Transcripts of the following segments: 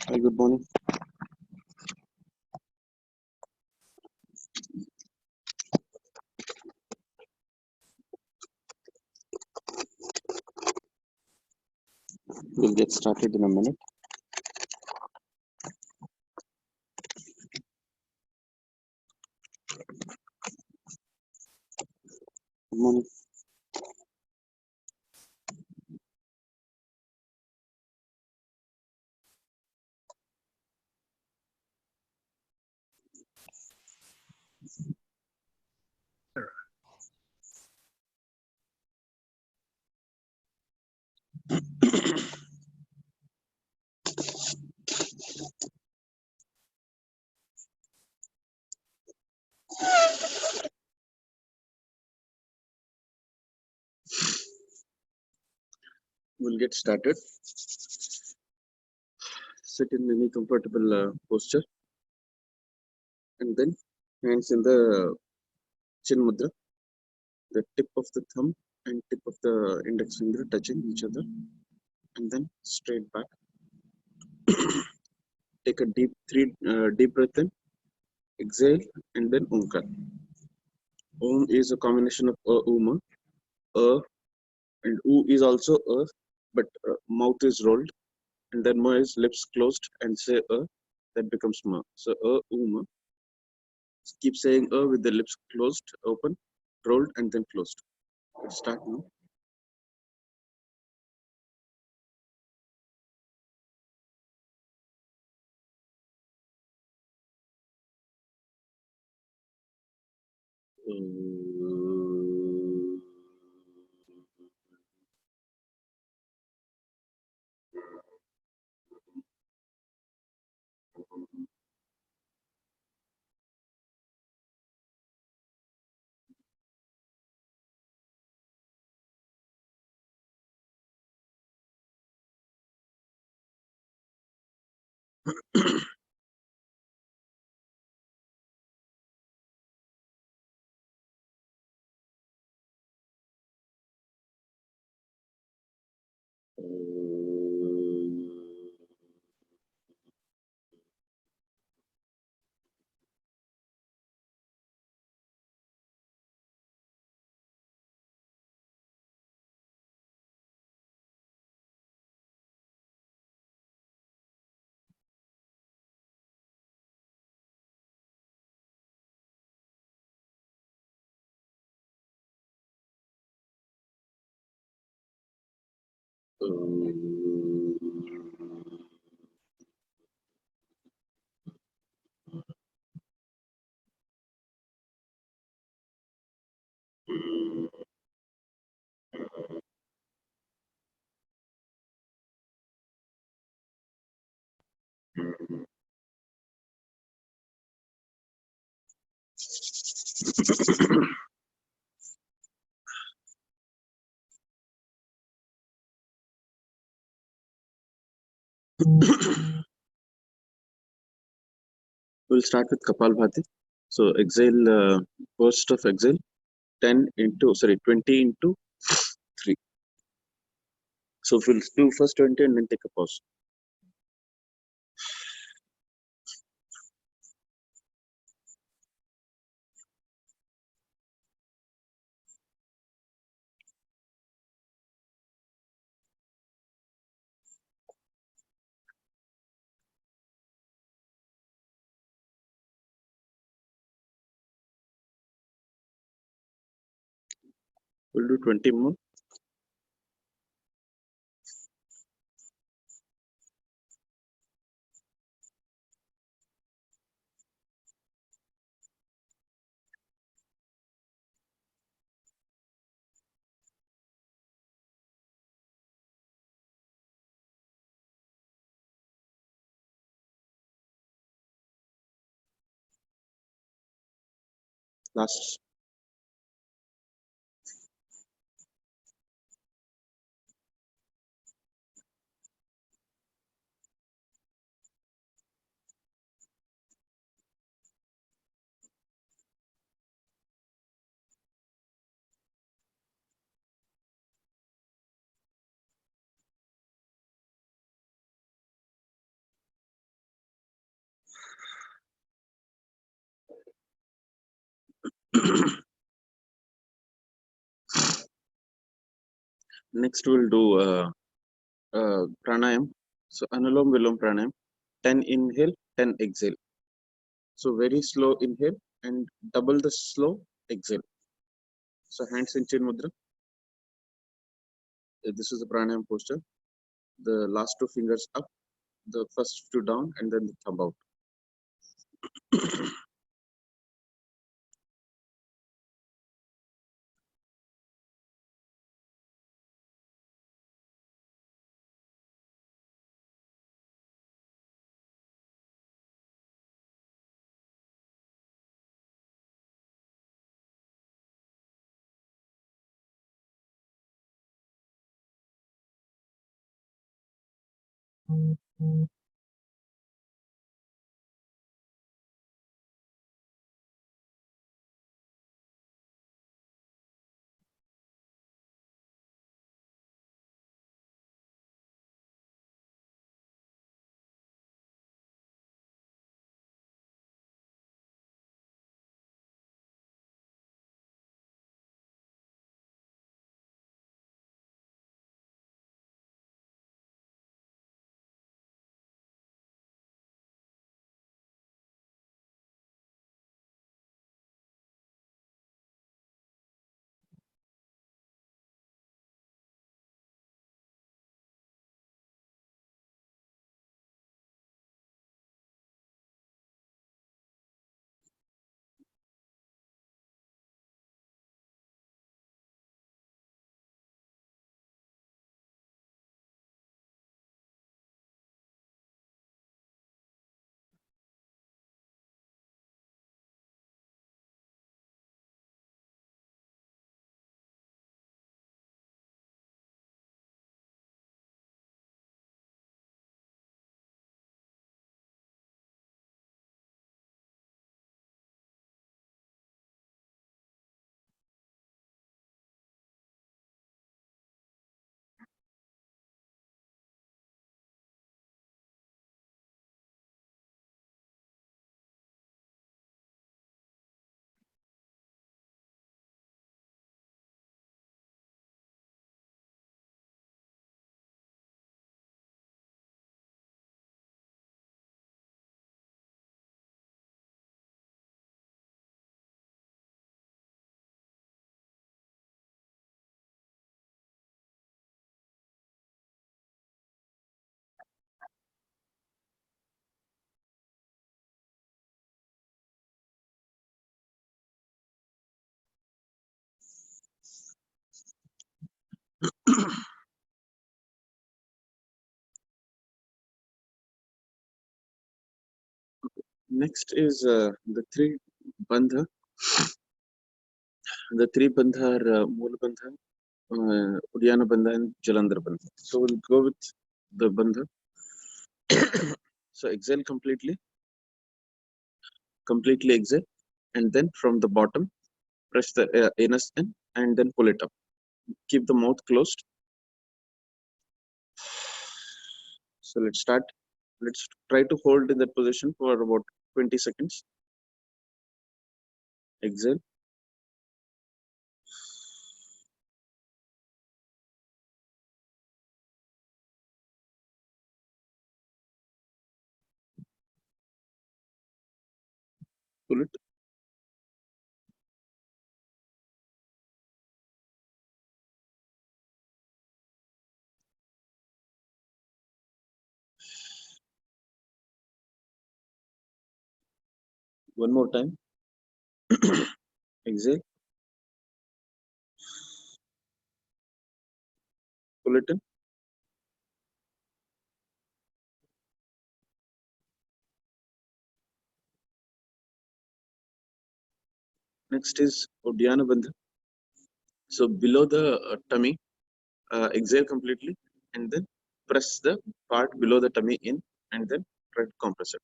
Hi, good morning. We'll get started in a minute. Good morning. We'll get started. Sit in any comfortable posture and then hands in the chin mudra, the tip of the thumb and tip of the index finger touching each other, and then straight back. Take a deep breath in, exhale, and then Omkar. Om is a combination of Uma. A and U is also A, but mouth is rolled, and then Ma is lips closed and say that becomes Ma. So Uma. Keep saying with the lips closed, open, rolled, and then closed. Let's start now. We'll start with Kapalbhati. So exhale, burst of exhale, 20 into 3. So we'll do first 20 and then take a pause. We'll do 20 more. Last. Next, we'll do pranayam. So, Anulom Vilom pranayam. 10 inhale, 10 exhale. So, very slow inhale and double the slow exhale. So, hands in Chin Mudra. This is the pranayam posture. The last two fingers up, the first two down, and then the thumb out. Next is the three bandha. The three bandha are Moola bandha, Uddiyana bandha, and Jalandhar bandha. So we'll go with the bandha. So exhale completely exhale, and then from the bottom, press the anus in, and then pull it up. Keep the mouth closed. So let's start. Let's try to hold in that position for about 20 seconds. Exhale. Pull it. One more time. Exhale. Pull it in. Next is Uddiyana bandha. So below the tummy, exhale completely, and then press the part below the tummy in, and then try to compress it.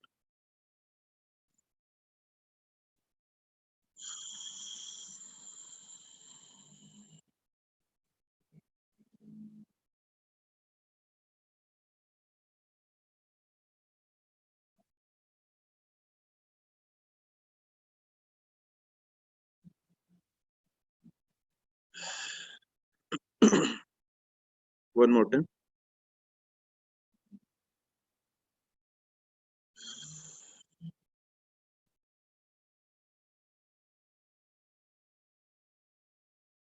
One more time.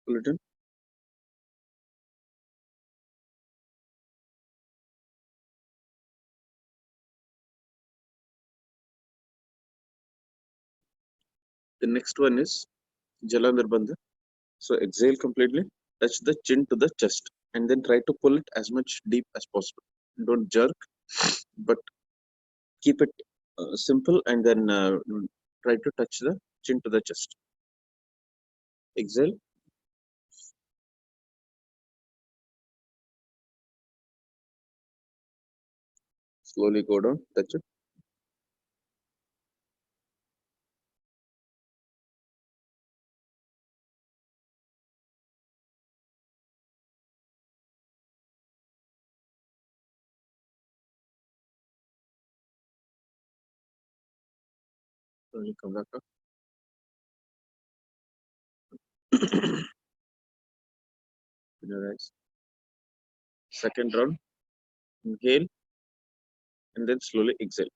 Little. The next one is Jala Nirbandha. So exhale completely, touch the chin to the chest, and then try to pull it as much deep as possible. Don't jerk, but keep it simple, and then try to touch the chin to the chest. Exhale, slowly go down, touch it. Slowly come back up. Open your eyes. Second round, inhale, and then slowly exhale.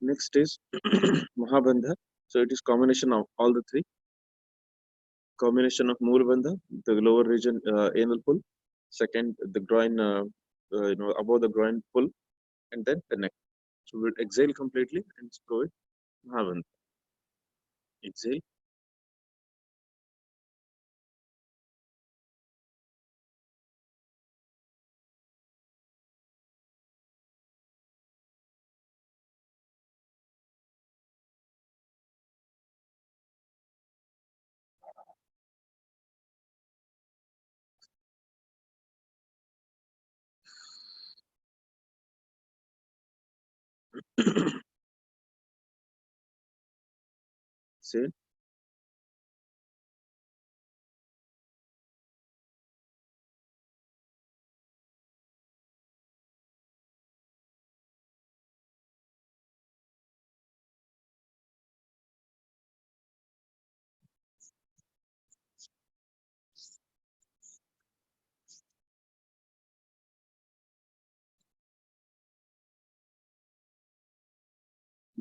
Next is Mahabandha. So it is combination of all the three. Combination of Moolabandha, the lower region anal pull. Second, the groin, above the groin pull, and then the neck. So we'll exhale completely and go with Mahabandha. Exhale. Exhale.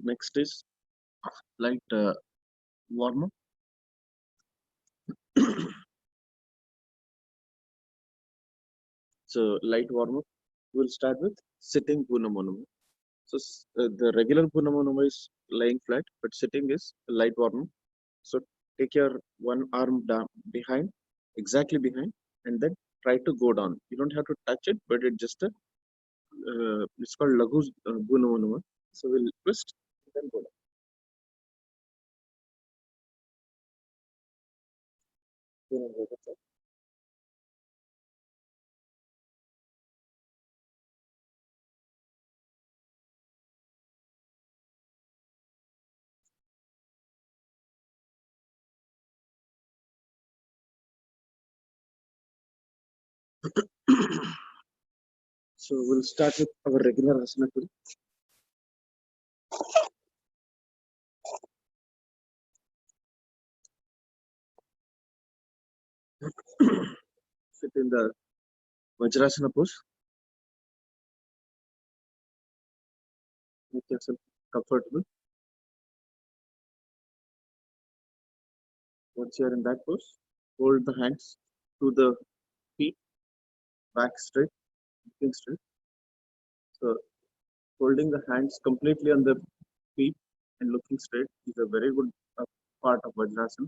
Next is light warm up. So light warm up. We'll start with sitting Punamonuma. So the regular Punamonuma is lying flat, but sitting is light warm up. So take your one arm down behind, exactly behind, and then try to go down. You don't have to touch it, but it's called Lagu Punamonuma. So we'll twist, then go down. So we'll start with our regular asana today. Sit in the Vajrasana pose. Make yourself comfortable. Once you're in that pose, hold the hands to the feet, back straight, looking straight. So holding the hands completely on the feet and looking straight is a very good part of Vajrasana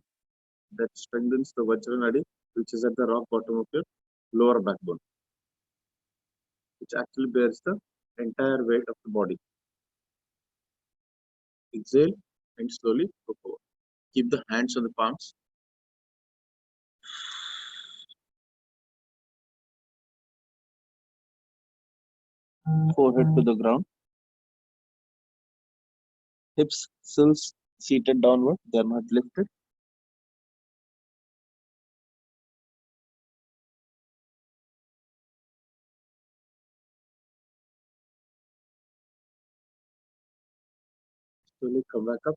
that strengthens the Vajranadi, which is at the rock bottom of your lower backbone, which actually bears the entire weight of the body. Exhale and slowly go forward. Keep the hands on the palms. Forehead to the ground. Hips still seated downward, they are not lifted. Slowly come back up.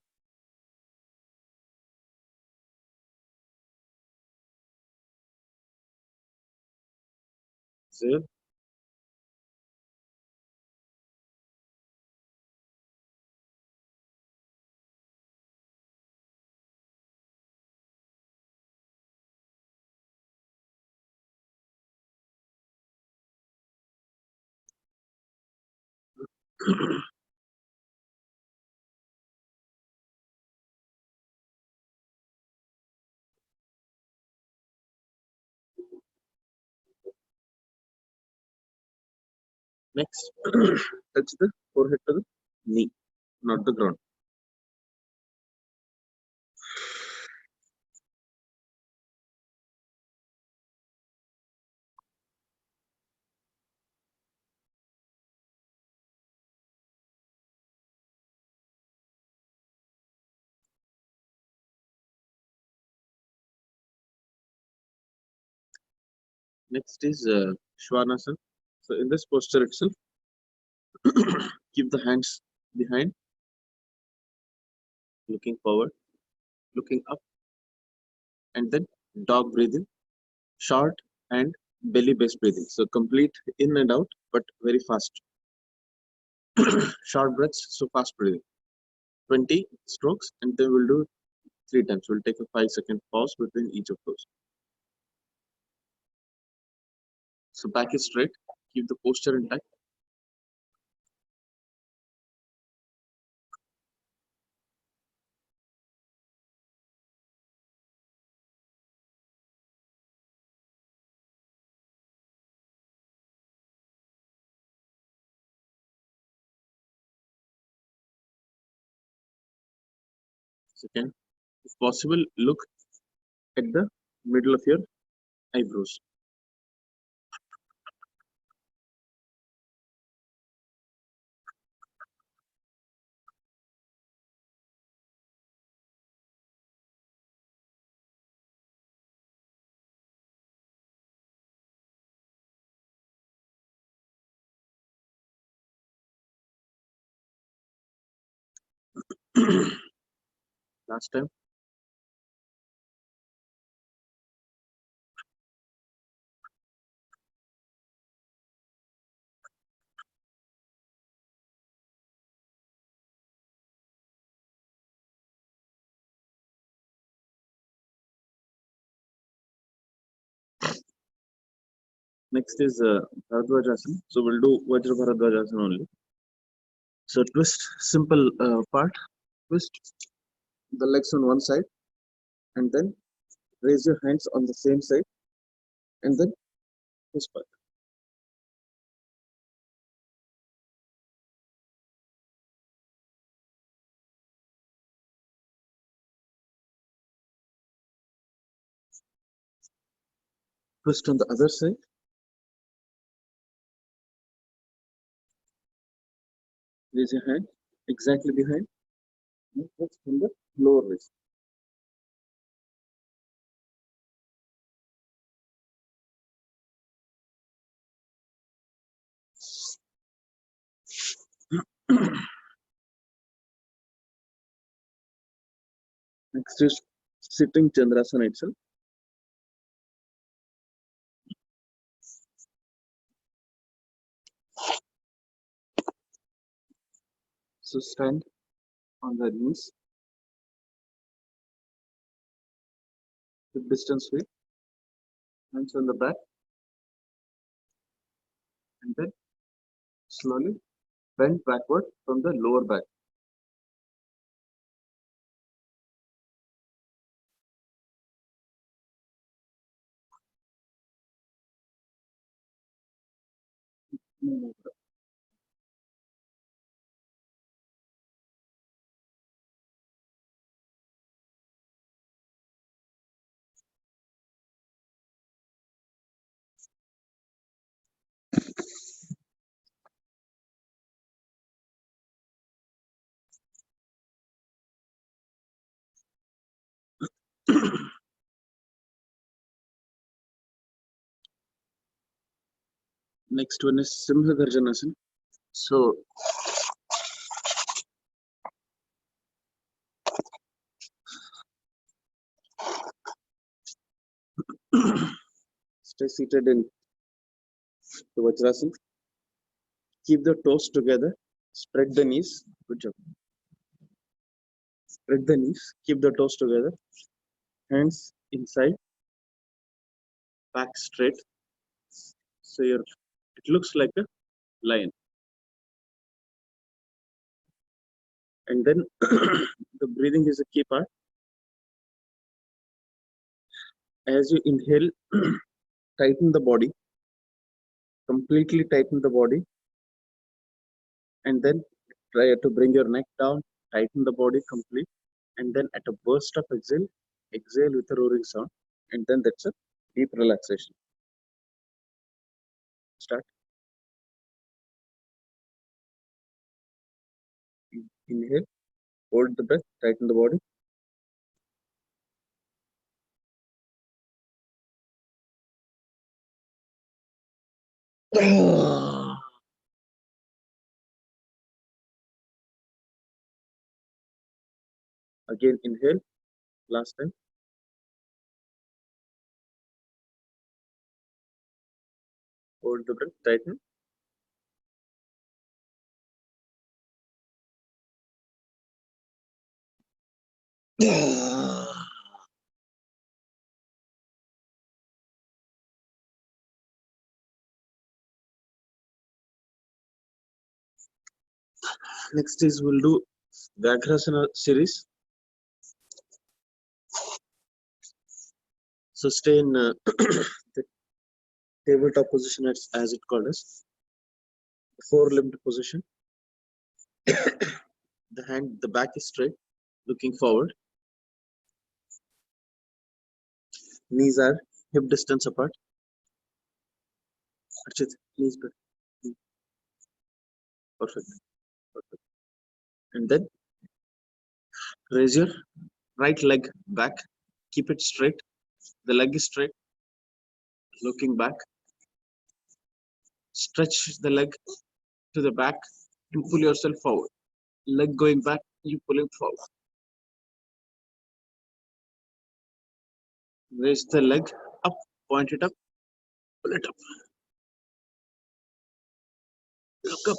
Exhale. Next, touch the forehead to the knee, not the ground. Next is Shvanasana. So in this posture itself, keep the hands behind, looking forward, looking up, and then dog breathing, short and belly based breathing. So complete in and out, but very fast. Short breaths, so fast breathing. 20 strokes, and then we'll do three times. We'll take a 5-second pause between each of those. So back is straight, keep the posture intact. Second, if possible, look at the middle of your eyebrows. Last time. Next is Bharadwajasana. So we'll do Vajra Bharadwajasana only. So twist, simple part. Twist the legs on one side, and then raise your hands on the same side, and then twist back. Twist on the other side. Raise your hand exactly behind. And twist from the lower wrist. Next is sitting Chandrasana itself. So stand on the knees, hip distance width, hands on the back, and then slowly bend backward from the lower back. Next one is Simha Garjanasana. So stay seated in the Vajrasana. Keep the toes together. Spread the knees. Good job. Spread the knees. Keep the toes together. Hands inside. Back straight. So it looks like a lion. And then the breathing is a key part. As you inhale, tighten the body. Completely tighten the body. And then try to bring your neck down. Tighten the body complete. And then at a burst of exhale, exhale with a roaring sound. And then that's a deep relaxation. Start. Inhale. Hold the breath. Tighten the body. Again, inhale. Last time. Hold the breath. Tighten. Next is we'll do Vyagrasana series. So stay in the tabletop position as it called as four-limbed position. The back is straight, looking forward. Knees are hip distance apart. Archit, knees back. Perfect. Perfect. And then raise your right leg back. Keep it straight. The leg is straight, looking back. Stretch the leg to the back and pull yourself forward. Leg going back, you pulling forward. Raise the leg up, point it up, pull it up. Look up.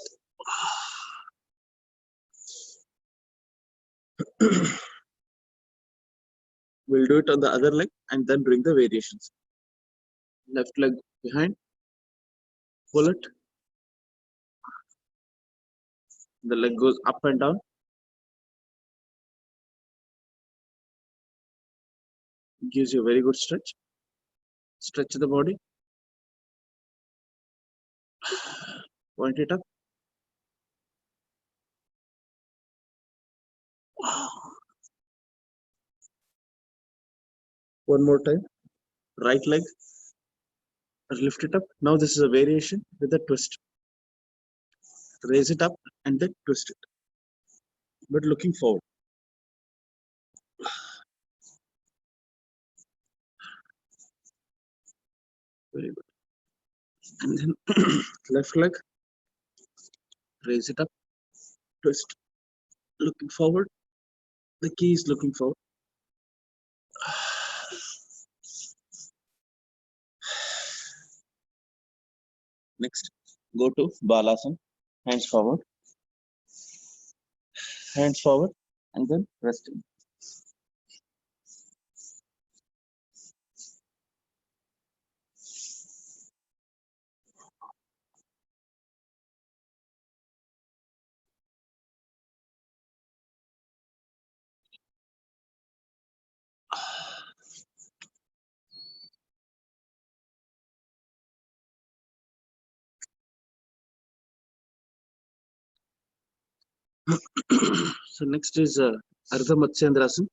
We'll do it on the other leg and then bring the variations. Left leg behind, pull it. The leg goes up and down. Gives you a very good stretch. Stretch the body. Point it up. One more time. Right leg. Lift it up. Now this is a variation with a twist. Raise it up and then twist it. But looking forward. Very good. And then left leg. Raise it up. Twist. Looking forward. The key is looking forward. Next, go to Balasana. Hands forward. Hands forward. And then resting. So next is Ardha Matsyendrasana.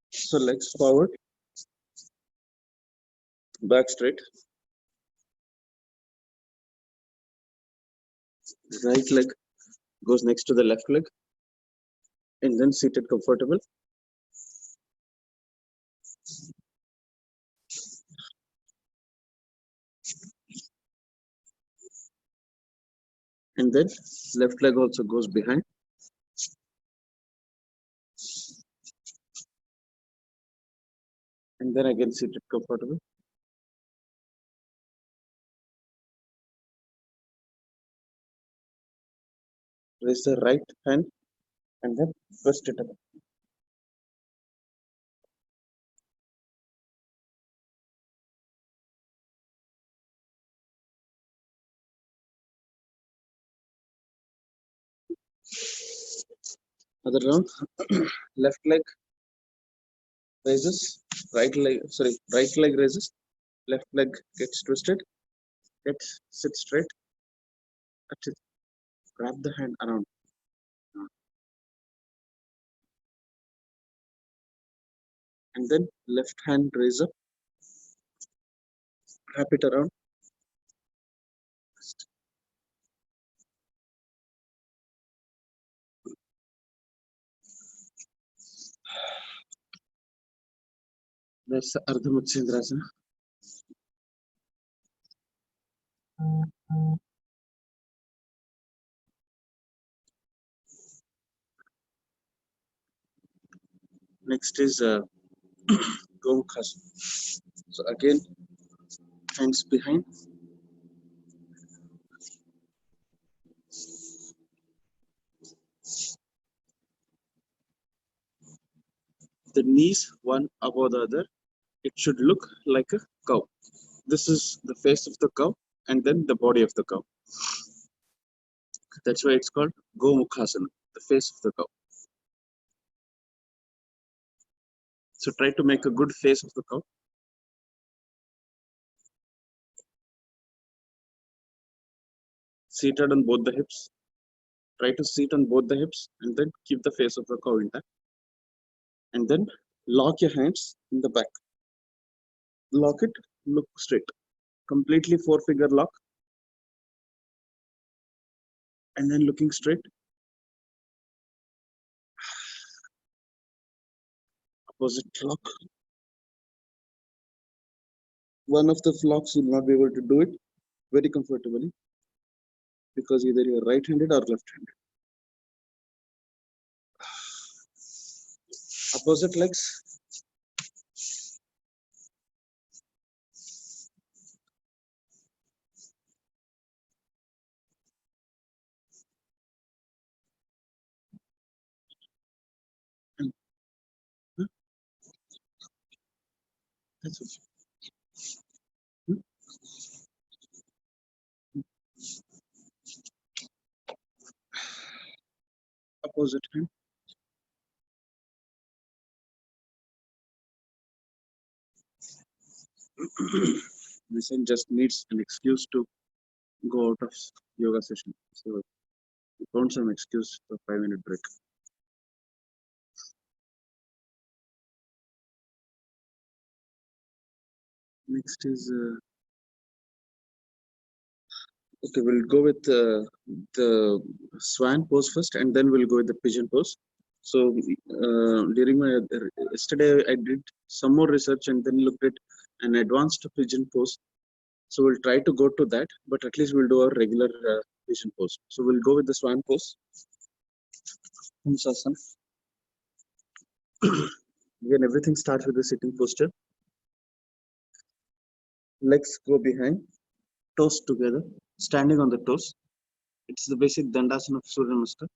So legs forward, back straight. Right leg goes next to the left leg, and then seated comfortable. and then left leg also goes behind, and then again seated comfortable. Raise the right hand and then twist it up. Other round. Left leg raises, right leg raises, left leg gets twisted, gets sit straight, touch it, grab the hand around, and then left hand raise up, wrap it around. That's the Ardha Matsyendrasana. Next is Gomukhasana. So again, hands behind, the knees one above the other. It should look like a cow. This is the face of the cow and then the body of the cow. That's why it's called Gomukhasana, the face of the cow. So try to make a good face of the cow. Seated on both the hips. Try to sit on both the hips and then keep the face of the cow intact. And then lock your hands in the back. Lock it, look straight. Completely four-finger lock. And then looking straight. Opposite lock. One of the locks you'll not be able to do it very comfortably because either you're right-handed or left-handed. Opposite legs. And, that's it. Opposite hand. This hand just needs an excuse to go out of yoga session. So we found some excuse for 5-minute break. Next is okay. We'll go with the swan pose first, and then we'll go with the pigeon pose. So during my yesterday, I did some more research and then looked at an advanced pigeon pose. So we'll try to go to that, but at least we'll do our regular pigeon pose. So we'll go with the swan pose. Hamsasana. Again, everything starts with the sitting posture. Legs go behind, toes together, standing on the toes. It's the basic Dandasana of Surya Namaskar.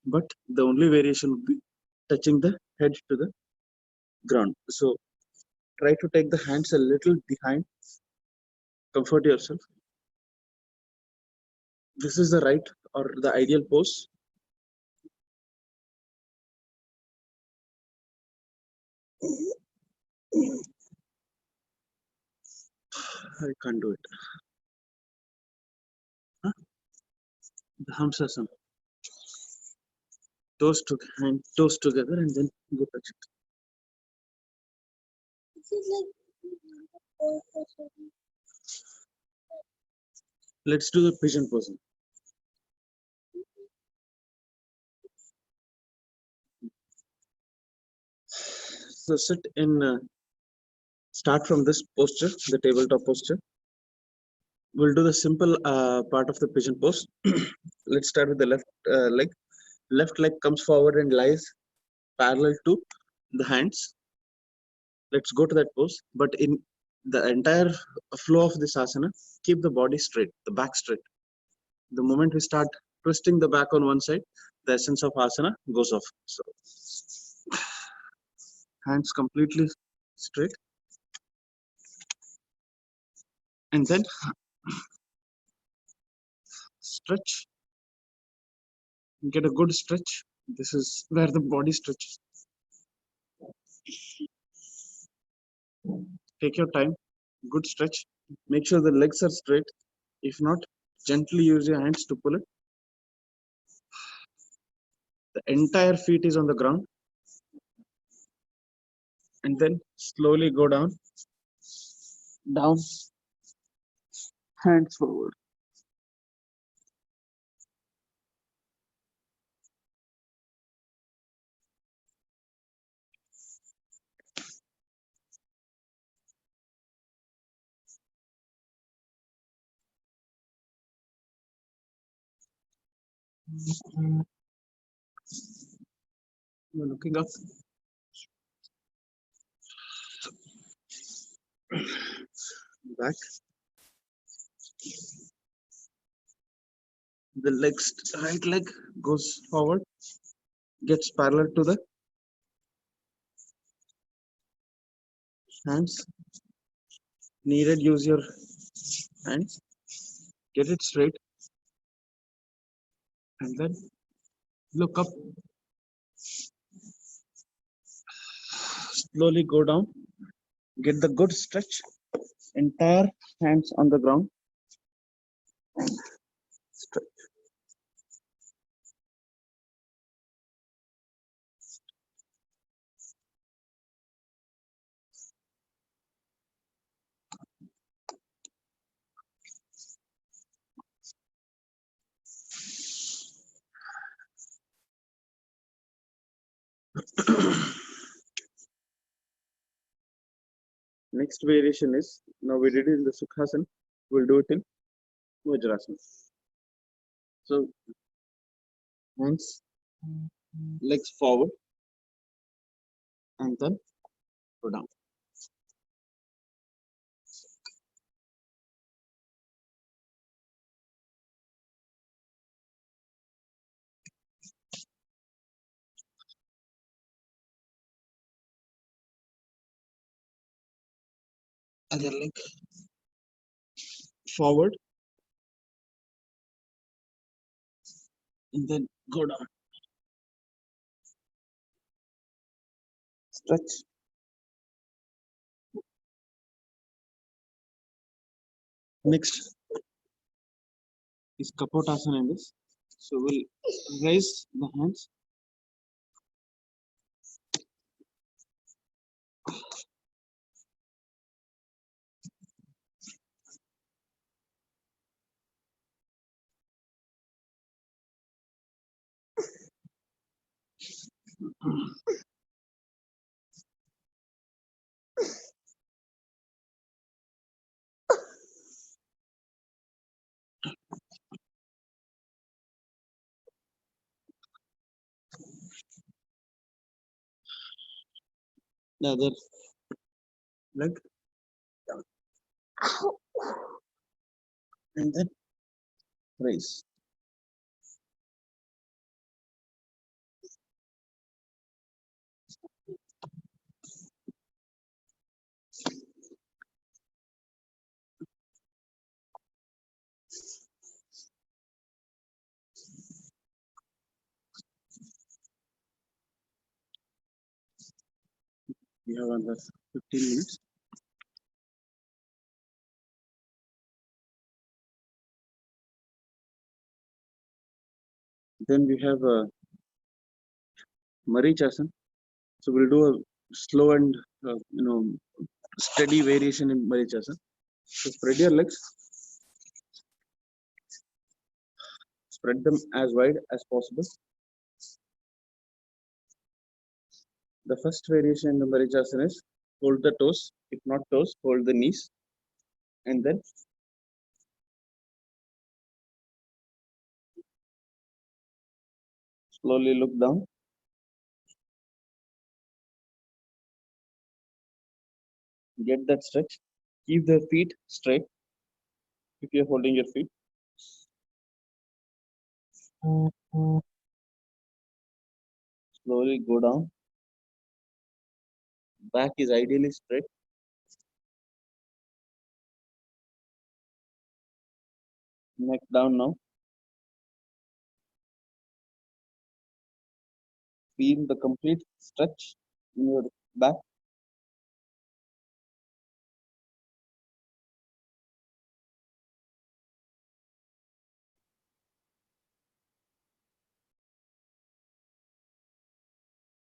But the only variation would be touching the head to the ground. So try to take the hands a little behind, comfort yourself. This is the right or the ideal pose. I can't do it. Huh? The Hamsasana. Toes together, and then go touch it. Let's do the pigeon pose. So sit in. Start from this posture, the tabletop posture. We'll do the simple part of the pigeon pose. Let's start with the left leg. Left leg comes forward and lies parallel to the hands. Let's go to that pose. But in the entire flow of this asana, keep the body straight, the back straight. The moment we start twisting the back on one side, the essence of asana goes off. So hands completely straight, and then stretch. Get a good stretch. This is where the body stretches. Take your time. Good stretch. Make sure the legs are straight. If not, gently use your hands to pull it. The entire feet is on the ground, and then slowly go down, down, hands forward. You're looking up, back. The legs, right leg goes forward, gets parallel to the hands. Needed, use your hands. Get it straight, and then look up. Slowly go down. Get the good stretch. Entire hands on the ground. Stretch. Next variation is, now we did it in the Sukhasana, we'll do it in Vajrasana. So hands, legs forward, and then go down. Other leg forward, and then go down. Stretch. Next is Kapotasana in this. So we'll raise the hands. The other leg down, and then raise. We have another 15 minutes. Then we have Marichasana. So we'll do a slow and steady variation in Marichasana. So spread your legs, spread them as wide as possible. The first variation in the Marichasana is hold the toes, if not toes, hold the knees, and then Slowly look down. Get that stretch. Keep the feet straight if you're holding your feet. Slowly go down. Back is ideally straight. Neck down now. Feel the complete stretch in your back.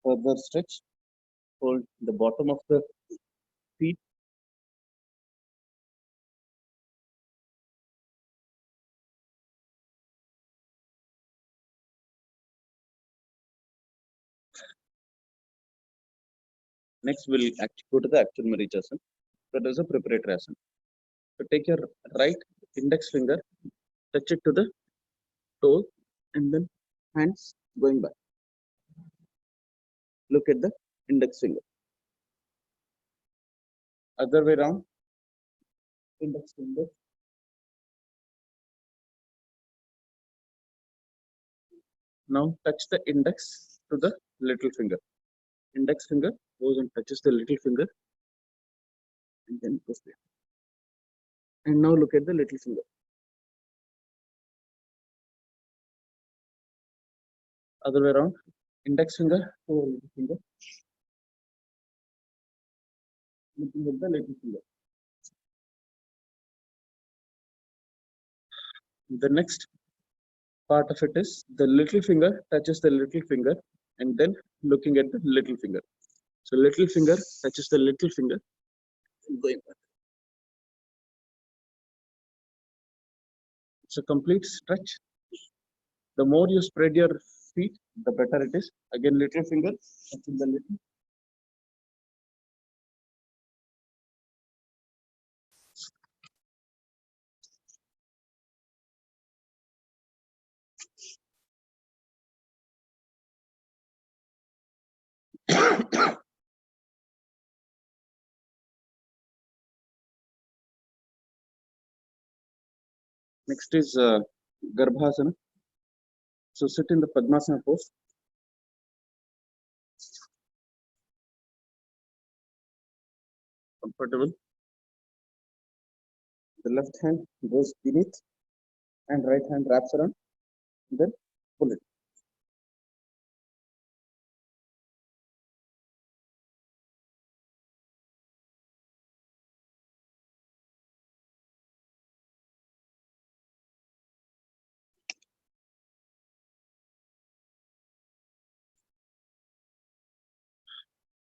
Further stretch. Hold the bottom of the feet. Next, we'll go to the actual Marichasana. That is a preparatory asana. So take your right index finger, touch it to the toe, and then hands going back. Look at the index finger. Other way around, index finger. Now touch the index to the little finger. Index finger goes and touches the little finger, and then goes there. And now look at the little finger. Other way around, index finger to the little finger. Looking at the little finger. The next part of it is the little finger touches the little finger, and then looking at the little finger. So little finger touches the little finger, and going back. It's a complete stretch. The more you spread your feet, the better it is. Again, little finger touching the little. Next is Garbhasana. So sit in the Padmasana pose. Comfortable. The left hand goes beneath and right hand wraps around. Then pull it.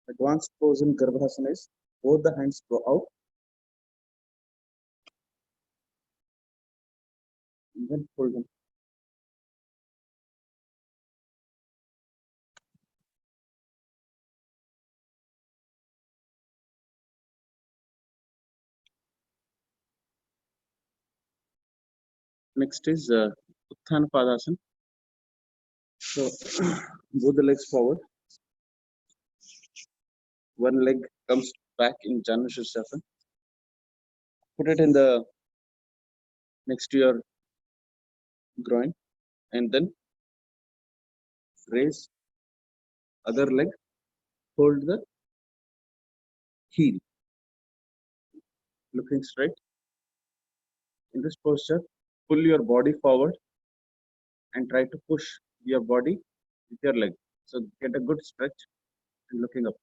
Advanced pose in Garbhasana is both the hands go out and then pull them. Next is Utthana Padasana. So both the legs forward. One leg comes back in Janu Shirsasana. Put it in the next to your groin and then raise other leg. Hold the heel, looking straight. In this posture, pull your body forward and try to push your body with your leg. So get a good stretch and looking up.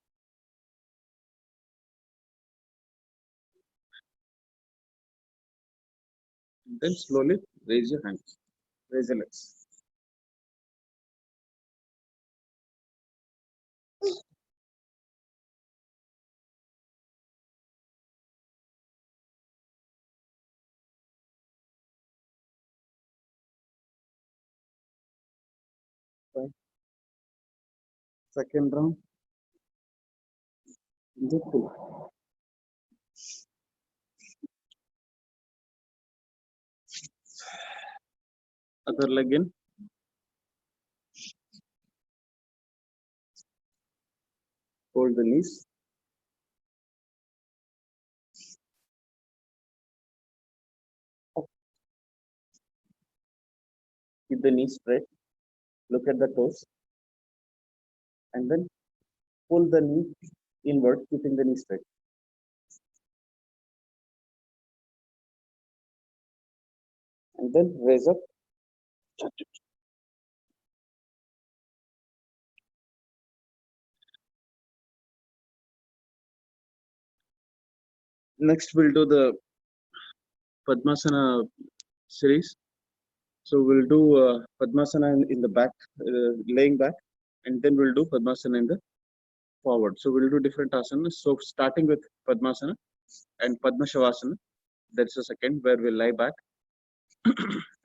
And then slowly raise your hands, raise your legs. Right. Second round, the pull. Other leg in. Fold the knees. Up. Keep the knees straight. Look at the toes. And then pull the knee inward, keeping the knee straight. And then raise up. Next, we'll do the Padmasana series. So we'll do Padmasana in the back, laying back, and then we'll do Padmasana in the forward. So we'll do different asanas. So starting with Padmasana and Padmashavasana, that's the second where we lie back,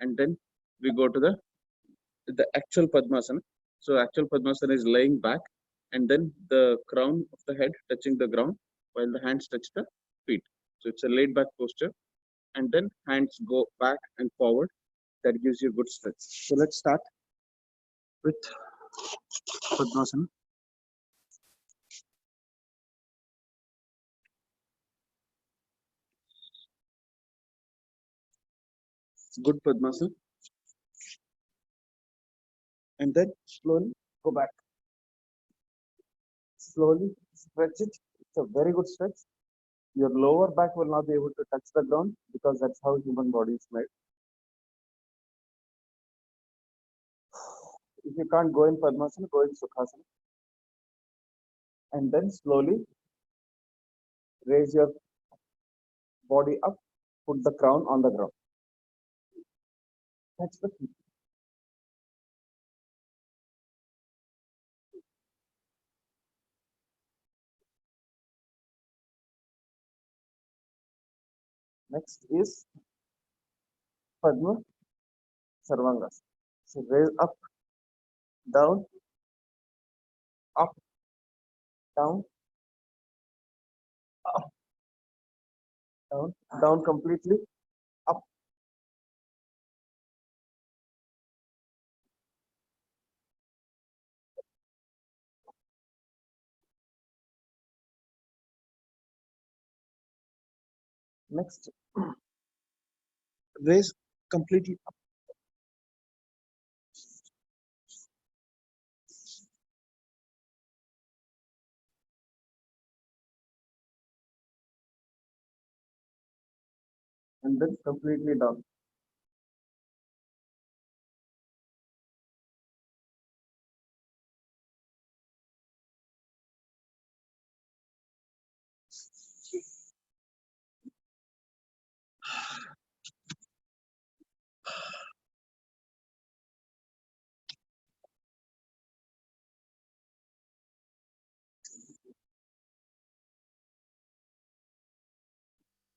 and then we go to the actual Padmasana. So actual Padmasana is laying back, and then the crown of the head touching the ground while the hands touch the feet. So it's a laid back posture, and then hands go back and forward. That gives you a good stretch. So let's start with Padmasana. Good Padmasana. And then slowly go back. Slowly stretch it. It's a very good stretch. Your lower back will not be able to touch the ground because that's how human body is made. If you can't go in Padmasana, go in Sukhasana. And then slowly raise your body up, put the crown on the ground. That's the key. Next is Padma Sarvangasana. So raise up, down, up, down, up, down, down completely, up. Next, raise completely up. And then completely down.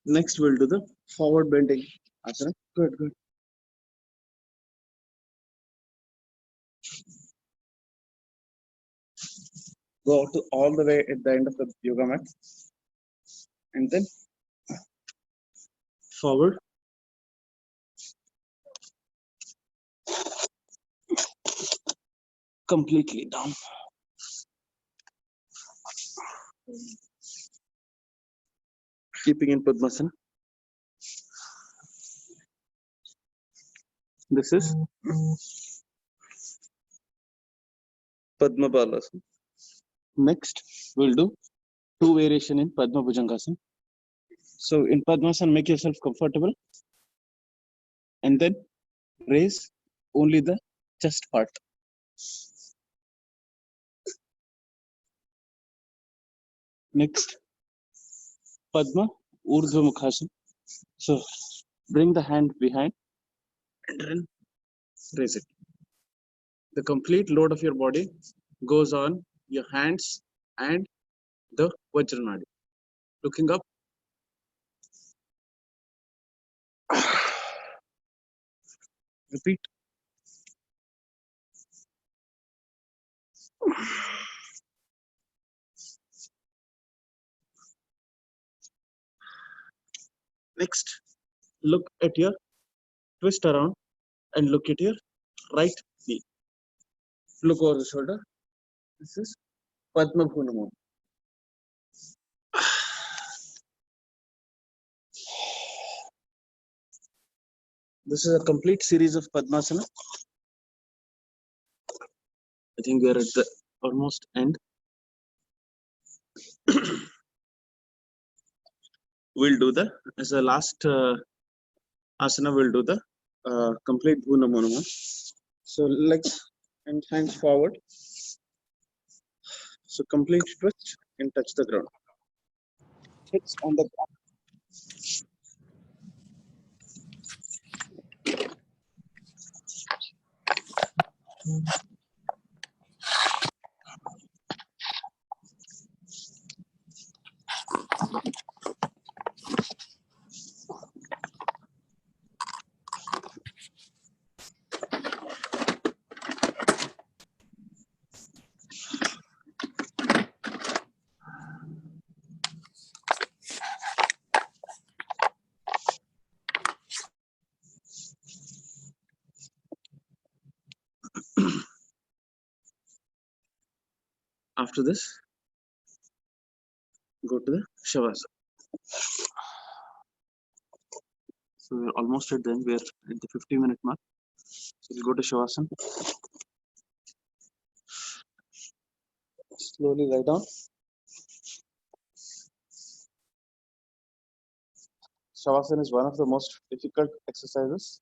Next, we'll do the forward bending asana. Good, good. Go to all the way at the end of the yoga mat. And then forward. Completely down. Keeping in Padmasana. This is Padma Balasana. Next, we'll do two variation in Padma Bhujangasana. So in Padmasana, make yourself comfortable and then raise only the chest part. Next, Padma Urdhva Mukhasana. So bring the hand behind and then raise it. The complete load of your body goes on your hands and the Vajranadi. Looking up. Repeat. Next, look at your twist around and look at your right knee. Look over the shoulder. This is Padma Bhunamon. This is a complete series of Padmasana. I think we are at the almost end. We'll do the as a last asana. We'll do the complete Bhu Namo Namah. So legs and hands forward. So complete twist and touch the ground. Hips on the ground. After this, go to the Shavasana. So we're almost at the end. We're at the 50-minute mark. So we'll go to Shavasana. Slowly lie down. Shavasana is one of the most difficult exercises.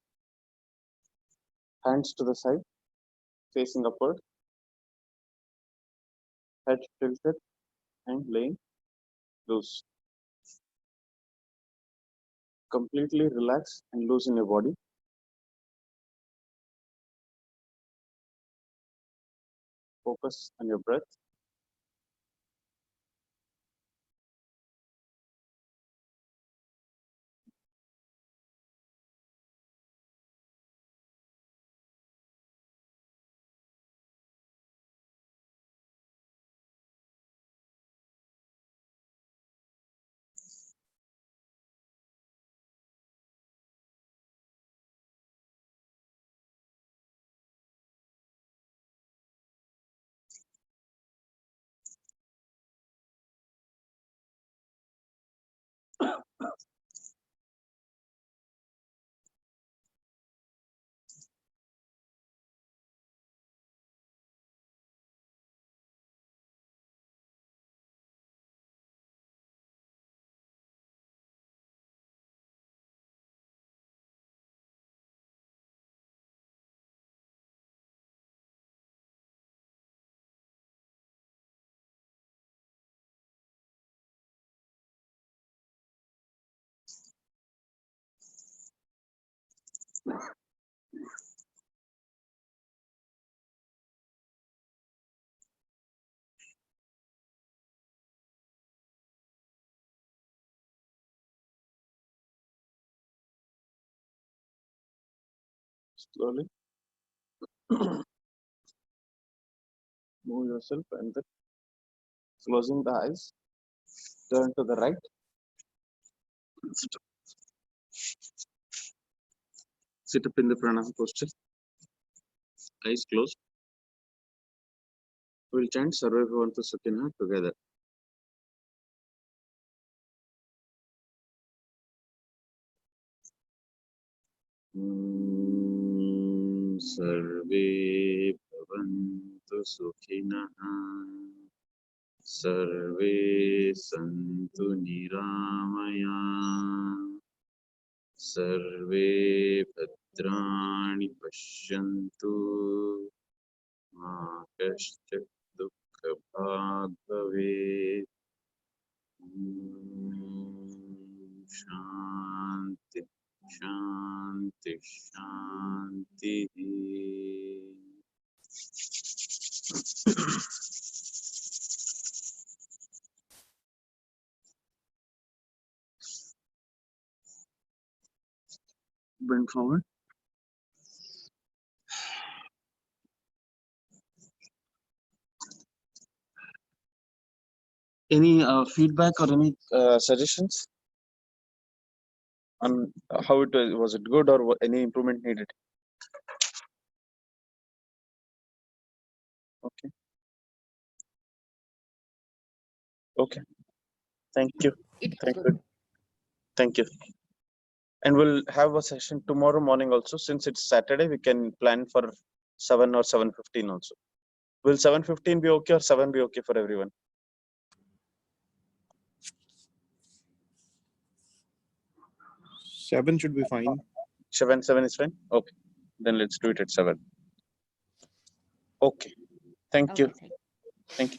Hands to the side, facing upward, head tilted and laying loose. Completely relax and loosen your body. Focus on your breath. Slowly move yourself and then closing the eyes. Turn to the right. Sit up in the pranayama posture. Eyes closed. We'll chant Sarve Bhavantu Sukhina together. Sarve Bhavantu Sukhina. Sarve Santu Niramaya. Sarve Bhadrani Pashyantu. Ma Kaschat Dukkha Bhag Bhavet. Shanti, Shanti, Shanti. Bring forward. Any feedback or any suggestions on how it was it good or any improvement needed? Okay. Okay. Thank you. It was Thank good. you. Thank you. And we'll have a session tomorrow morning also. Since it's Saturday, we can plan for 7 or 7:15 also. Will 7:15 be okay or 7 be okay for everyone? 7 should be fine. 7 is fine? Okay. Then let's do it at 7. Okay. Thank you. Okay, thank you. Thank you.